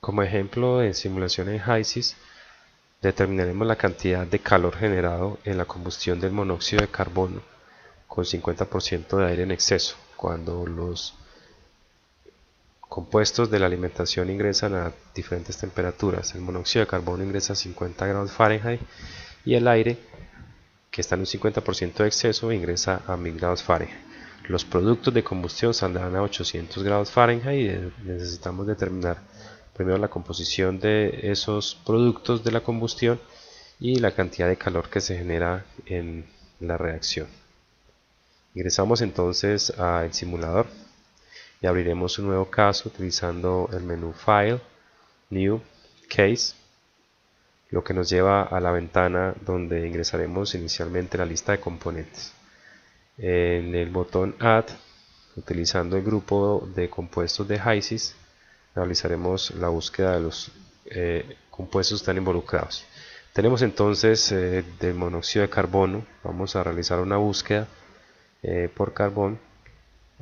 Como ejemplo, en simulación en HYSYS, determinaremos la cantidad de calor generado en la combustión del monóxido de carbono con 50% de aire en exceso, cuando los compuestos de la alimentación ingresan a diferentes temperaturas. El monóxido de carbono ingresa a 50 grados Fahrenheit y el aire, que está en un 50% de exceso, ingresa a 1000 grados Fahrenheit. Los productos de combustión saldrán a 800 grados Fahrenheit y necesitamos determinar primero la composición de esos productos de la combustión y la cantidad de calor que se genera en la reacción. Ingresamos entonces al simulador y abriremos un nuevo caso utilizando el menú File, New, Case, lo que nos lleva a la ventana donde ingresaremos inicialmente la lista de componentes. En el botón Add, utilizando el grupo de compuestos de HYSYS, realizaremos la búsqueda de los compuestos que están involucrados. Tenemos entonces del monóxido de carbono. Vamos a realizar una búsqueda por carbón.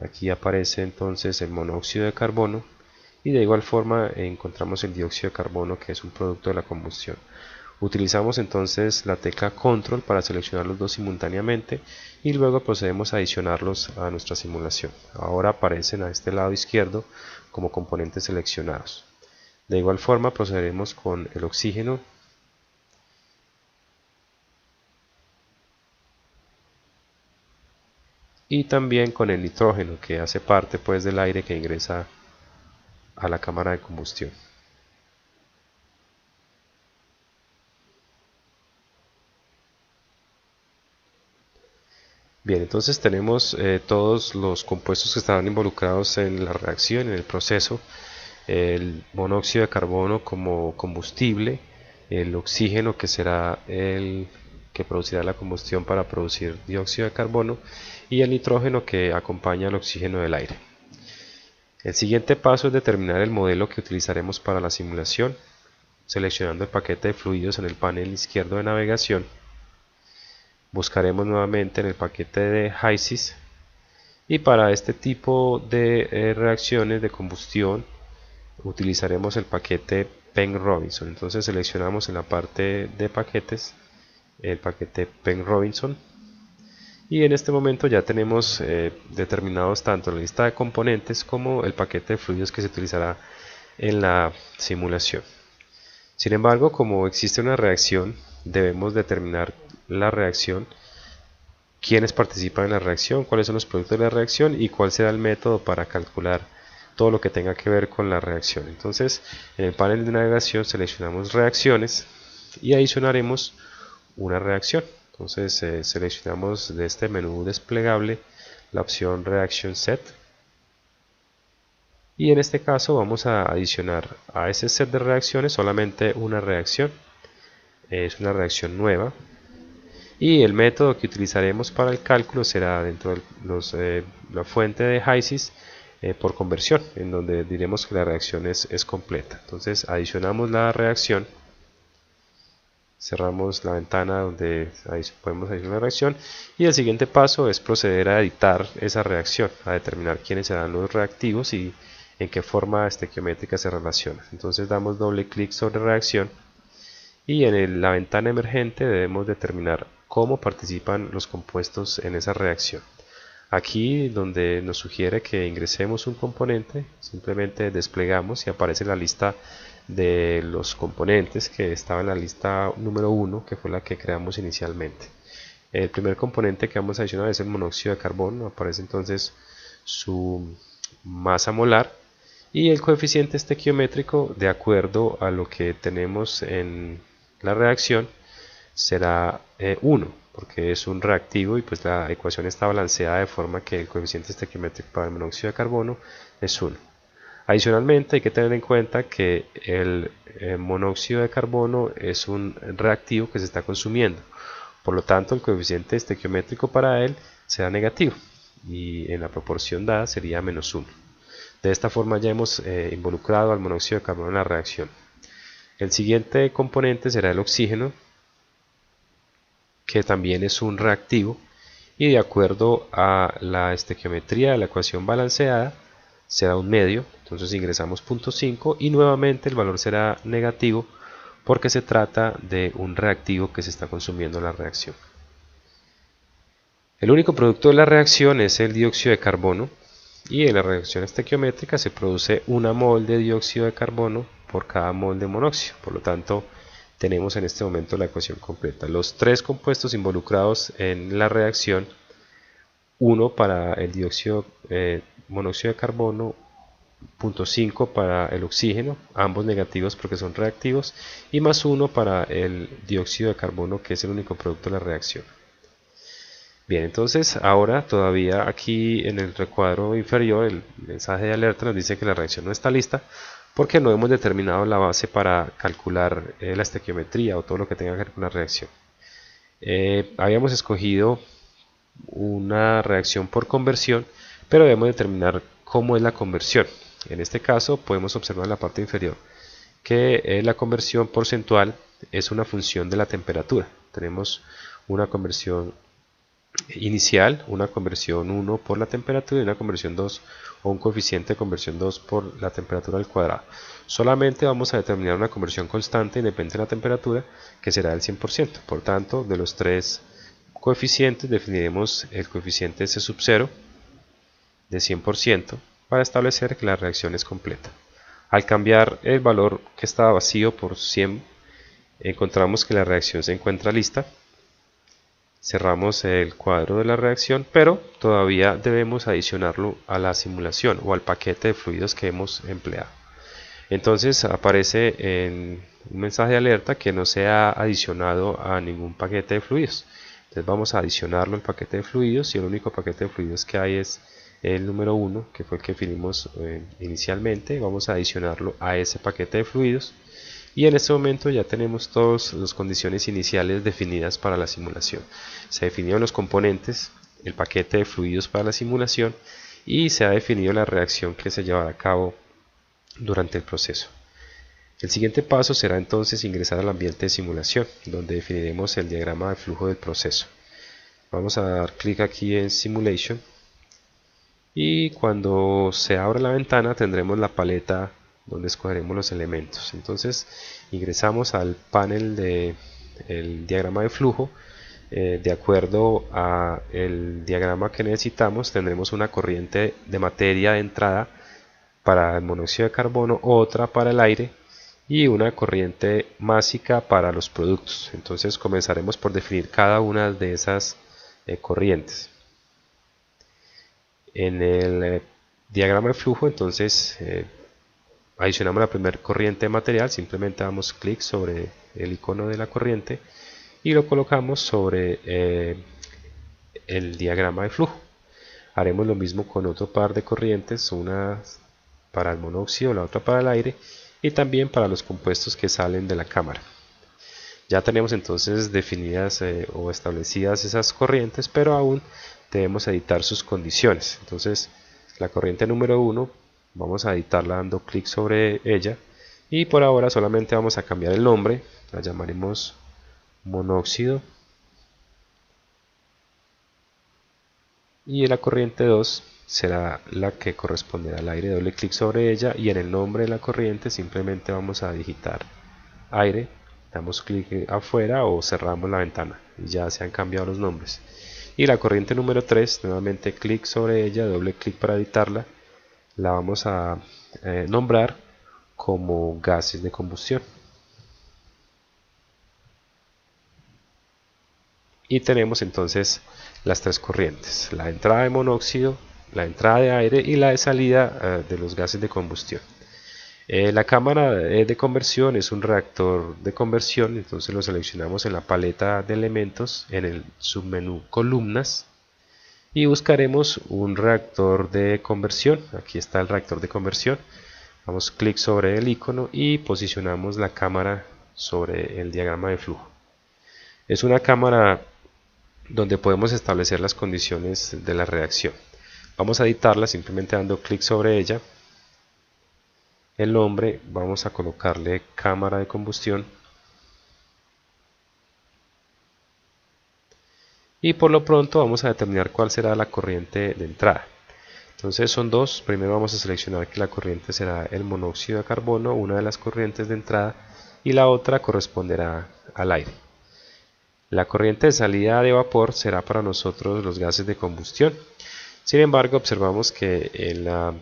Aquí aparece entonces el monóxido de carbono y de igual forma encontramos el dióxido de carbono, que es un producto de la combustión. Utilizamos entonces la tecla Control para seleccionar los dos simultáneamente y luego procedemos a adicionarlos a nuestra simulación. Ahora aparecen a este lado izquierdo como componentes seleccionados. De igual forma procederemos con el oxígeno y también con el nitrógeno, que hace parte pues del aire que ingresa a la cámara de combustión. Bien, entonces tenemos todos los compuestos que estarán involucrados en la reacción, en el proceso. El monóxido de carbono como combustible, el oxígeno, que será el que producirá la combustión para producir dióxido de carbono, y el nitrógeno, que acompaña al oxígeno del aire. El siguiente paso es determinar el modelo que utilizaremos para la simulación, seleccionando el paquete de fluidos en el panel izquierdo de navegación. Buscaremos nuevamente en el paquete de HYSYS y para este tipo de reacciones de combustión utilizaremos el paquete Penn-Robinson. Entonces seleccionamos en la parte de paquetes el paquete Penn-Robinson y en este momento ya tenemos determinados tanto la lista de componentes como el paquete de fluidos que se utilizará en la simulación. Sin embargo, como existe una reacción, debemos determinar la reacción, quiénes participan en la reacción, cuáles son los productos de la reacción y cuál será el método para calcular todo lo que tenga que ver con la reacción. Entonces, en el panel de navegación seleccionamos reacciones y adicionaremos una reacción. Entonces seleccionamos de este menú desplegable la opción Reaction Set y en este caso vamos a adicionar a ese set de reacciones solamente una reacción. Es una reacción nueva y el método que utilizaremos para el cálculo será dentro de la fuente de HYSYS por conversión, en donde diremos que la reacción es completa. Entonces adicionamos la reacción, cerramos la ventana donde podemos adicionar la reacción y el siguiente paso es proceder a editar esa reacción, a determinar quiénes serán los reactivos y en qué forma estequiométrica se relaciona. Entonces damos doble clic sobre reacción y en la ventana emergente debemos determinar cómo participan los compuestos en esa reacción. Aquí donde nos sugiere que ingresemos un componente, simplemente desplegamos y aparece la lista de los componentes que estaba en la lista número 1, que fue la que creamos inicialmente. El primer componente que vamos a adicionar es el monóxido de carbono, aparece entonces su masa molar y el coeficiente estequiométrico de acuerdo a lo que tenemos en la reacción será 1, porque es un reactivo y pues la ecuación está balanceada de forma que el coeficiente estequiométrico para el monóxido de carbono es 1. Adicionalmente hay que tener en cuenta que el monóxido de carbono es un reactivo que se está consumiendo, por lo tanto el coeficiente estequiométrico para él será negativo y en la proporción dada sería -1. De esta forma ya hemos involucrado al monóxido de carbono en la reacción. El siguiente componente será el oxígeno, que también es un reactivo y de acuerdo a la estequiometría de la ecuación balanceada será un medio, entonces ingresamos 0.5 y nuevamente el valor será negativo porque se trata de un reactivo que se está consumiendo en la reacción. El único producto de la reacción es el dióxido de carbono y en la reacción estequiométrica se produce 1 mol de dióxido de carbono por cada mol de monóxido. Por lo tanto, tenemos en este momento la ecuación completa. Los tres compuestos involucrados en la reacción, uno para el monóxido de carbono, 0.5 para el oxígeno, ambos negativos porque son reactivos, y más 1 para el dióxido de carbono, que es el único producto de la reacción. Bien, entonces ahora todavía aquí en el recuadro inferior el mensaje de alerta nos dice que la reacción no está lista porque no hemos determinado la base para calcular la estequiometría o todo lo que tenga que ver con la reacción. Habíamos escogido una reacción por conversión, pero debemos determinar cómo es la conversión. En este caso podemos observar en la parte inferior que la conversión porcentual es una función de la temperatura. Tenemos una conversión inicial, una conversión 1 por la temperatura y una conversión 2 o un coeficiente de conversión 2 por la temperatura al cuadrado. Solamente vamos a determinar una conversión constante independiente de la temperatura que será del 100%. Por tanto, de los tres coeficientes definiremos el coeficiente S sub 0 de 100% para establecer que la reacción es completa. Al cambiar el valor que estaba vacío por 100, encontramos que la reacción se encuentra lista. Cerramos el cuadro de la reacción, pero todavía debemos adicionarlo a la simulación o al paquete de fluidos que hemos empleado. Entonces aparece en un mensaje de alerta que no se ha adicionado a ningún paquete de fluidos. Entonces vamos a adicionarlo al paquete de fluidos y el único paquete de fluidos que hay es el número 1, que fue el que definimos inicialmente. Vamos a adicionarlo a ese paquete de fluidos. Y en este momento ya tenemos todas las condiciones iniciales definidas para la simulación. Se definieron los componentes, el paquete de fluidos para la simulación y se ha definido la reacción que se llevará a cabo durante el proceso. El siguiente paso será entonces ingresar al ambiente de simulación, donde definiremos el diagrama de flujo del proceso. Vamos a dar clic aquí en Simulation y cuando se abra la ventana tendremos la paleta donde escogeremos los elementos. Entonces ingresamos al panel del diagrama de flujo. De acuerdo a el diagrama que necesitamos tendremos una corriente de materia de entrada para el monóxido de carbono, otra para el aire y una corriente másica para los productos. Entonces comenzaremos por definir cada una de esas corrientes. En el diagrama de flujo entonces adicionamos la primera corriente de material, simplemente damos clic sobre el icono de la corriente y lo colocamos sobre el diagrama de flujo. Haremos lo mismo con otro par de corrientes, una para el monóxido, la otra para el aire y también para los compuestos que salen de la cámara. Ya tenemos entonces definidas o establecidas esas corrientes, pero aún debemos editar sus condiciones. Entonces la corriente número 1 vamos a editarla dando clic sobre ella y por ahora solamente vamos a cambiar el nombre, la llamaremos monóxido, y la corriente 2 será la que corresponderá al aire. Doble clic sobre ella y en el nombre de la corriente simplemente vamos a digitar aire, damos clic afuera o cerramos la ventana y ya se han cambiado los nombres. Y la corriente número 3, nuevamente clic sobre ella, doble clic para editarla, la vamos a nombrar como gases de combustión. Y tenemos entonces las tres corrientes, la entrada de monóxido, la entrada de aire y la de salida de los gases de combustión. La cámara de conversión es un reactor de conversión, entonces lo seleccionamos en la paleta de elementos en el submenú columnas y buscaremos un reactor de conversión. Aquí está el reactor de conversión, damos clic sobre el icono y posicionamos la cámara sobre el diagrama de flujo. Es una cámara donde podemos establecer las condiciones de la reacción. Vamos a editarla simplemente dando clic sobre ella. El nombre vamos a colocarle cámara de combustión y por lo pronto vamos a determinar cuál será la corriente de entrada. Entonces son dos. Primero vamos a seleccionar que la corriente será el monóxido de carbono, una de las corrientes de entrada, y la otra corresponderá al aire. La corriente de salida de vapor será para nosotros los gases de combustión. Sin embargo, observamos que en la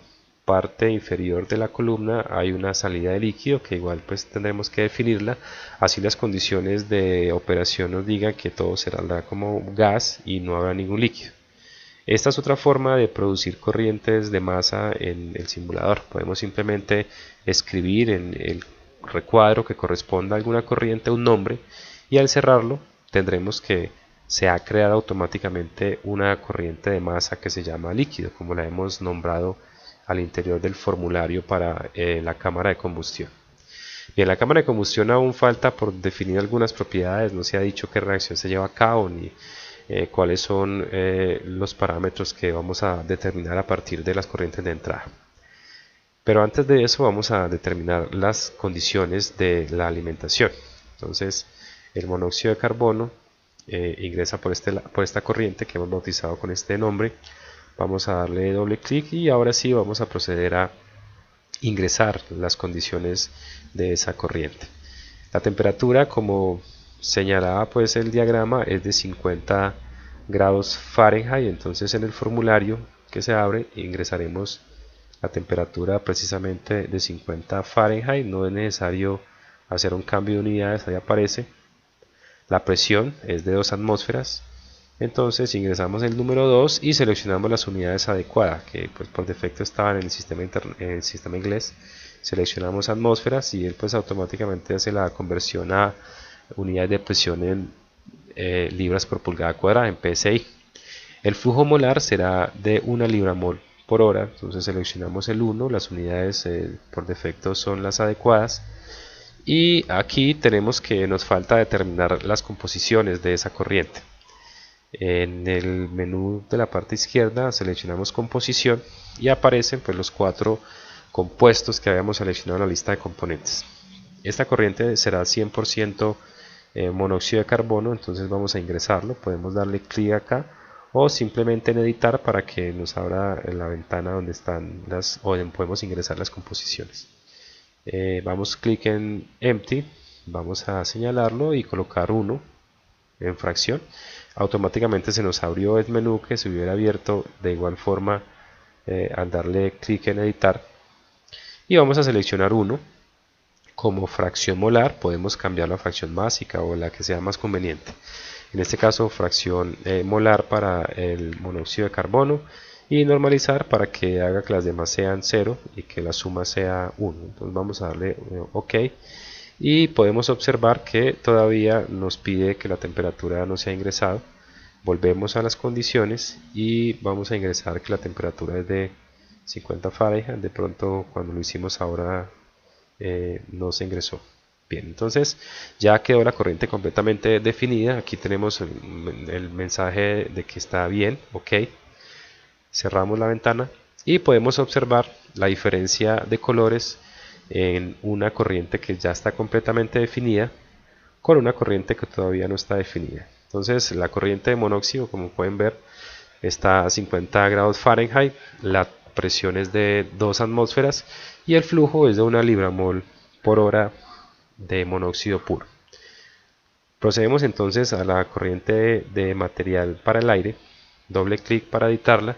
parte inferior de la columna hay una salida de líquido que igual pues tendremos que definirla, así las condiciones de operación nos digan que todo será como gas y no habrá ningún líquido. Esta es otra forma de producir corrientes de masa en el simulador. Podemos simplemente escribir en el recuadro que corresponda a alguna corriente un nombre, y al cerrarlo tendremos que se ha creado automáticamente una corriente de masa que se llama líquido, como la hemos nombrado al interior del formulario para la cámara de combustión. Bien, la cámara de combustión aún falta por definir algunas propiedades, no se ha dicho qué reacción se lleva a cabo ni cuáles son los parámetros que vamos a determinar a partir de las corrientes de entrada. Pero antes de eso vamos a determinar las condiciones de la alimentación. Entonces el monóxido de carbono ingresa por esta corriente que hemos bautizado con este nombre. Vamos a darle doble clic y ahora sí vamos a proceder a ingresar las condiciones de esa corriente. La temperatura, como señalaba pues el diagrama, es de 50 grados Fahrenheit. Entonces en el formulario que se abre ingresaremos la temperatura precisamente de 50 Fahrenheit. No es necesario hacer un cambio de unidades, ahí aparece. La presión es de 2 atmósferas. Entonces ingresamos el número 2 y seleccionamos las unidades adecuadas, que pues por defecto estaban en el sistema inglés. Seleccionamos atmósferas y él pues automáticamente hace la conversión a unidades de presión en libras por pulgada cuadrada, en PSI. El flujo molar será de 1 libra-mol por hora. Entonces seleccionamos el 1, las unidades por defecto son las adecuadas. Y aquí tenemos que nos falta determinar las composiciones de esa corriente. En el menú de la parte izquierda seleccionamos composición y aparecen pues los 4 compuestos que habíamos seleccionado en la lista de componentes. Esta corriente será 100% monóxido de carbono, entonces vamos a ingresarlo. Podemos darle clic acá o simplemente en editar para que nos abra en la ventana donde están donde podemos ingresar las composiciones. Vamos clic en empty, vamos a señalarlo y colocar 1 en fracción. Automáticamente se nos abrió el menú que se hubiera abierto de igual forma al darle clic en editar, y vamos a seleccionar 1 como fracción molar. Podemos cambiarlo a fracción másica o la que sea más conveniente, en este caso fracción molar para el monóxido de carbono, y normalizar para que haga que las demás sean 0 y que la suma sea 1. Entonces vamos a darle OK. Y podemos observar que todavía nos pide que la temperatura no se ha ingresado. Volvemos a las condiciones y vamos a ingresar que la temperatura es de 50 Fahrenheit. De pronto cuando lo hicimos ahora no se ingresó. Bien, entonces ya quedó la corriente completamente definida. Aquí tenemos el mensaje de que está bien, OK. Cerramos la ventana y podemos observar la diferencia de colores en una corriente que ya está completamente definida con una corriente que todavía no está definida. Entonces la corriente de monóxido, como pueden ver, está a 50 grados Fahrenheit, la presión es de 2 atmósferas y el flujo es de 1 libra-mol por hora de monóxido puro. Procedemos entonces a la corriente de material para el aire. Doble clic para editarla.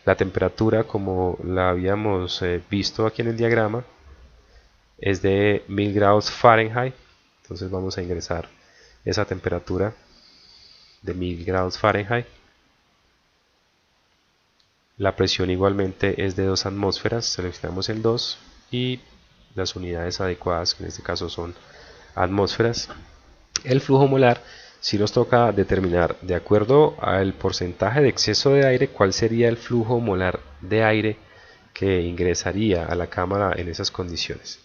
La temperatura, como la habíamos visto aquí en el diagrama, es de 1000 grados Fahrenheit. Entonces vamos a ingresar esa temperatura de 1000 grados Fahrenheit. La presión igualmente es de 2 atmósferas. Seleccionamos el 2 y las unidades adecuadas, que en este caso son atmósferas. El flujo molar si nos toca determinar, de acuerdo al porcentaje de exceso de aire, cuál sería el flujo molar de aire que ingresaría a la cámara en esas condiciones.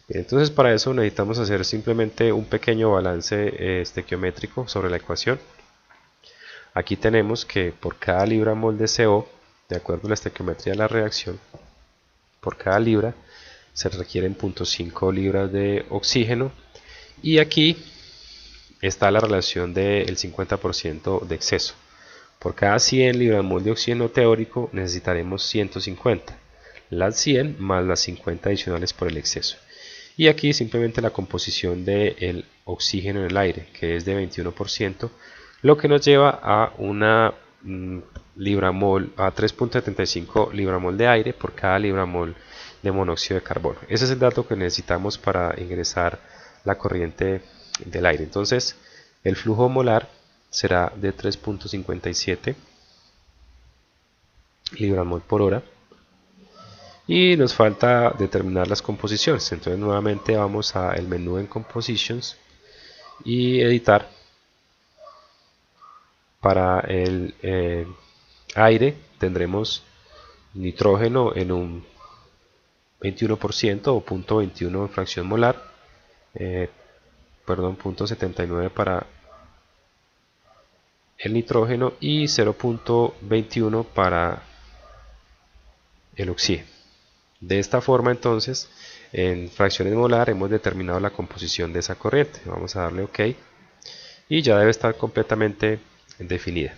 Bien, entonces para eso necesitamos hacer simplemente un pequeño balance estequiométrico sobre la ecuación. Aquí tenemos que por cada libra-mol de CO, de acuerdo a la estequiometría de la reacción, por cada libra se requieren 0.5 libras de oxígeno, y aquí está la relación del 50% de exceso. Por cada 100 libras-mol de oxígeno teórico necesitaremos 150, las 100 más las 50 adicionales por el exceso. Y aquí simplemente la composición del oxígeno en el aire, que es de 21%, lo que nos lleva a una libramol, a 3.75 libramol de aire por cada libramol de monóxido de carbono. Ese es el dato que necesitamos para ingresar la corriente del aire. Entonces el flujo molar será de 3.57 libramol por hora. Y nos falta determinar las composiciones. Entonces nuevamente vamos al menú en Compositions y editar. Para el aire tendremos nitrógeno en un 21% o 0.21 en fracción molar, perdón, 0.79 para el nitrógeno y 0.21 para el oxígeno. De esta forma entonces en fracciones molar hemos determinado la composición de esa corriente. Vamos a darle OK y ya debe estar completamente definida.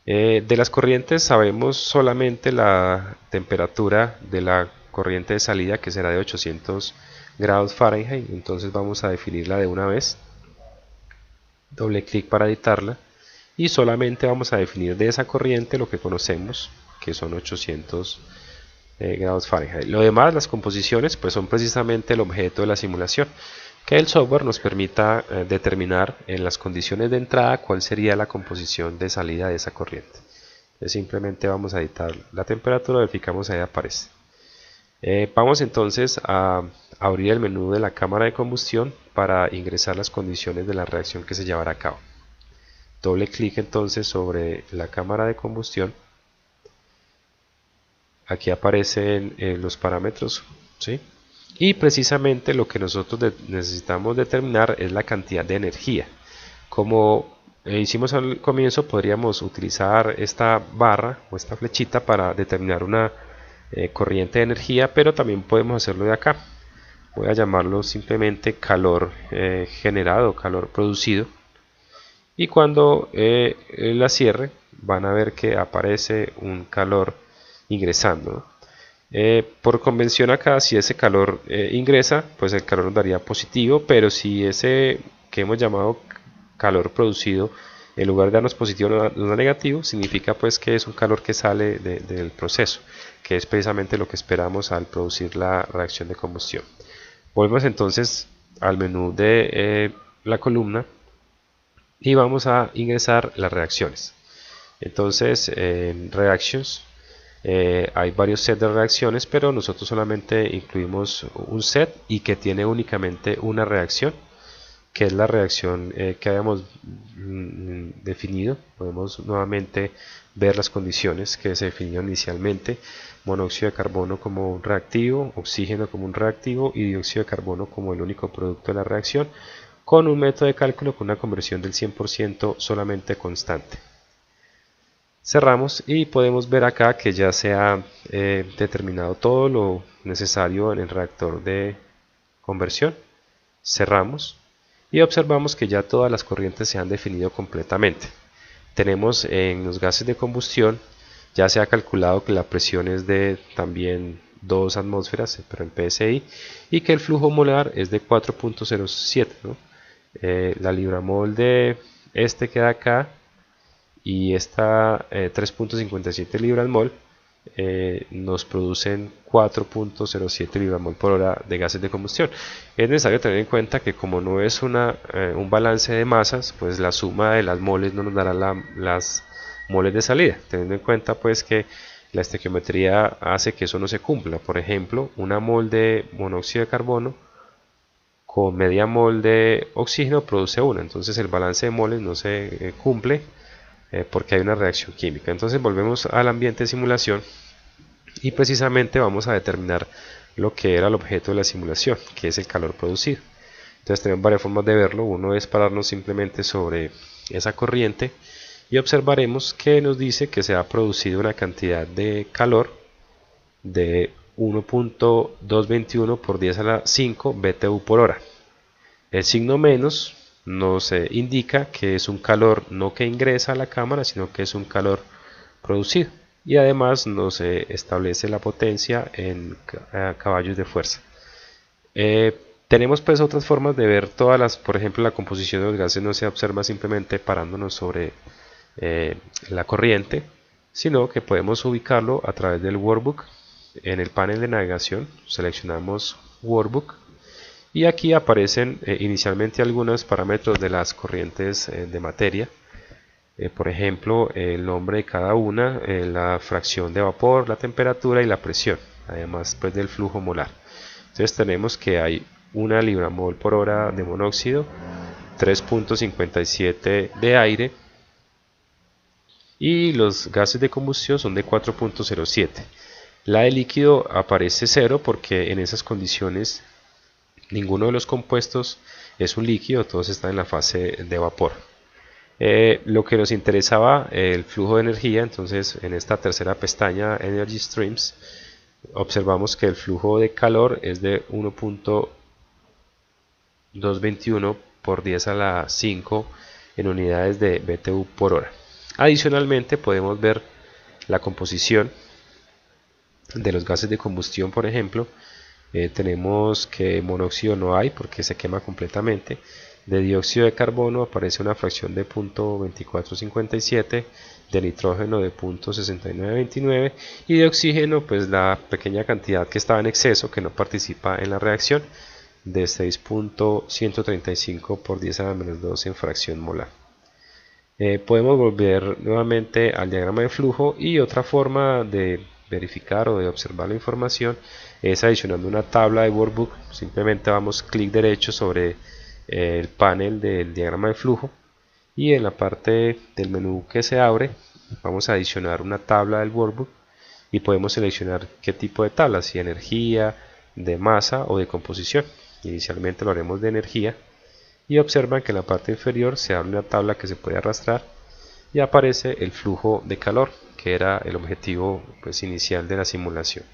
De las corrientes sabemos solamente la temperatura de la corriente de salida, que será de 800 grados Fahrenheit. Entonces vamos a definirla de una vez. Doble clic para editarla y solamente vamos a definir de esa corriente lo que conocemos, que son 800 grados Fahrenheit. Lo demás, las composiciones, pues son precisamente el objeto de la simulación, que el software nos permita determinar en las condiciones de entrada cuál sería la composición de salida de esa corriente. Entonces simplemente vamos a editar la temperatura, verificamos, ahí aparece. Vamos entonces a abrir el menú de la cámara de combustión para ingresar las condiciones de la reacción que se llevará a cabo. Doble clic entonces sobre la cámara de combustión. Aquí aparecen los parámetros, ¿sí? Y precisamente lo que nosotros necesitamos determinar es la cantidad de energía. Como hicimos al comienzo, podríamos utilizar esta barra o esta flechita para determinar una corriente de energía, pero también podemos hacerlo de acá. Voy a llamarlo simplemente calor generado, calor producido. Y cuando la cierre, van a ver que aparece un calor ingresando, ¿no? Por convención acá, si ese calor ingresa, pues el calor nos daría positivo, pero si ese que hemos llamado calor producido, en lugar de darnos positivo nos da negativo, significa pues que es un calor que sale del proceso, que es precisamente lo que esperamos al producir la reacción de combustión. Volvemos entonces al menú de la columna y vamos a ingresar las reacciones. Entonces en Reactions hay varios sets de reacciones, pero nosotros solamente incluimos un set y que tiene únicamente una reacción, que es la reacción que habíamos definido. Podemos nuevamente ver las condiciones que se definieron inicialmente: monóxido de carbono como un reactivo, oxígeno como un reactivo y dióxido de carbono como el único producto de la reacción, con un método de cálculo con una conversión del 100% solamente constante. Cerramos y podemos ver acá que ya se ha determinado todo lo necesario en el reactor de conversión. Cerramos y observamos que ya todas las corrientes se han definido completamente. Tenemos en los gases de combustión, ya se ha calculado que la presión es de también 2 atmósferas, pero en PSI, y que el flujo molar es de 4.07, ¿no? La libramol de este queda acá y esta 3.57 libras-mol nos producen 4.07 libras-mol por hora de gases de combustión. Es necesario tener en cuenta que como no es un balance de masas, pues la suma de las moles no nos dará las moles de salida, teniendo en cuenta pues que la estequiometría hace que eso no se cumpla. Por ejemplo, una mol de monóxido de carbono con media mol de oxígeno produce una, entonces el balance de moles no se cumple porque hay una reacción química. Entonces volvemos al ambiente de simulación y precisamente vamos a determinar lo que era el objeto de la simulación, que es el calor producido. Entonces tenemos varias formas de verlo. Uno es pararnos simplemente sobre esa corriente y observaremos que nos dice que se ha producido una cantidad de calor de 1.221 por 10 a la 5 BTU por hora. El signo menos nos indica que es un calor no que ingresa a la cámara, sino que es un calor producido, y además nos establece la potencia en caballos de fuerza. Tenemos pues otras formas de ver todas las, por ejemplo, la composición de los gases no se observa simplemente parándonos sobre la corriente, sino que podemos ubicarlo a través del workbook. En el panel de navegación seleccionamos workbook y aquí aparecen inicialmente algunos parámetros de las corrientes de materia. Por ejemplo, el nombre de cada una, la fracción de vapor, la temperatura y la presión, además pues del flujo molar. Entonces tenemos que hay 1 libra-mol por hora de monóxido, 3.57 de aire, y los gases de combustión son de 4.07. La de líquido aparece 0 porque en esas condiciones ninguno de los compuestos es un líquido, todos están en la fase de vapor. Lo que nos interesaba, el flujo de energía, entonces en esta tercera pestaña, Energy Streams, observamos que el flujo de calor es de 1.221 por 10 a la 5 en unidades de BTU por hora. Adicionalmente podemos ver la composición de los gases de combustión. Por ejemplo, tenemos que monóxido no hay porque se quema completamente. De dióxido de carbono aparece una fracción de 0.2457, de nitrógeno de 0.6929 y de oxígeno pues la pequeña cantidad que estaba en exceso, que no participa en la reacción, de 6.135 por 10 a la menos 2 en fracción molar. Podemos volver nuevamente al diagrama de flujo, y otra forma de verificar o de observar la información es adicionando una tabla de workbook. Simplemente damos clic derecho sobre el panel del diagrama de flujo y en la parte del menú que se abre vamos a adicionar una tabla del workbook y podemos seleccionar qué tipo de tabla, si energía, de masa o de composición. Inicialmente lo haremos de energía y observan que en la parte inferior se abre una tabla que se puede arrastrar y aparece el flujo de calor, que era el objetivo pues inicial de la simulación.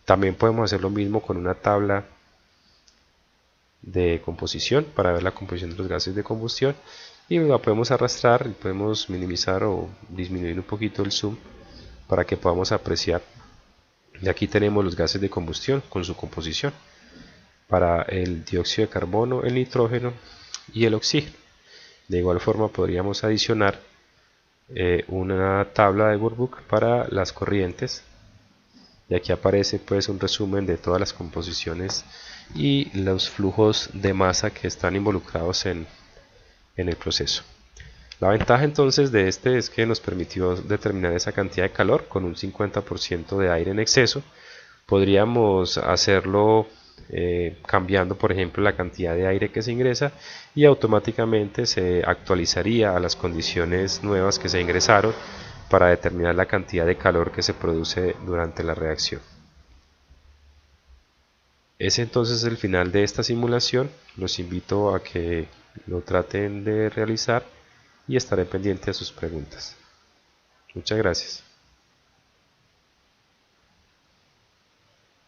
También podemos hacer lo mismo con una tabla de composición para ver la composición de los gases de combustión, y la podemos arrastrar y podemos minimizar o disminuir un poquito el zoom para que podamos apreciar. Y aquí tenemos los gases de combustión con su composición para el dióxido de carbono, el nitrógeno y el oxígeno. De igual forma podríamos adicionar una tabla de workbook para las corrientes, y aquí aparece pues un resumen de todas las composiciones y los flujos de masa que están involucrados en el proceso. La ventaja entonces de este es que nos permitió determinar esa cantidad de calor con un 50% de aire en exceso. Podríamos hacerlo cambiando por ejemplo la cantidad de aire que se ingresa, y automáticamente se actualizaría a las condiciones nuevas que se ingresaron para determinar la cantidad de calor que se produce durante la reacción. Es entonces el final de esta simulación. Los invito a que lo traten de realizar y estaré pendiente a sus preguntas. Muchas gracias.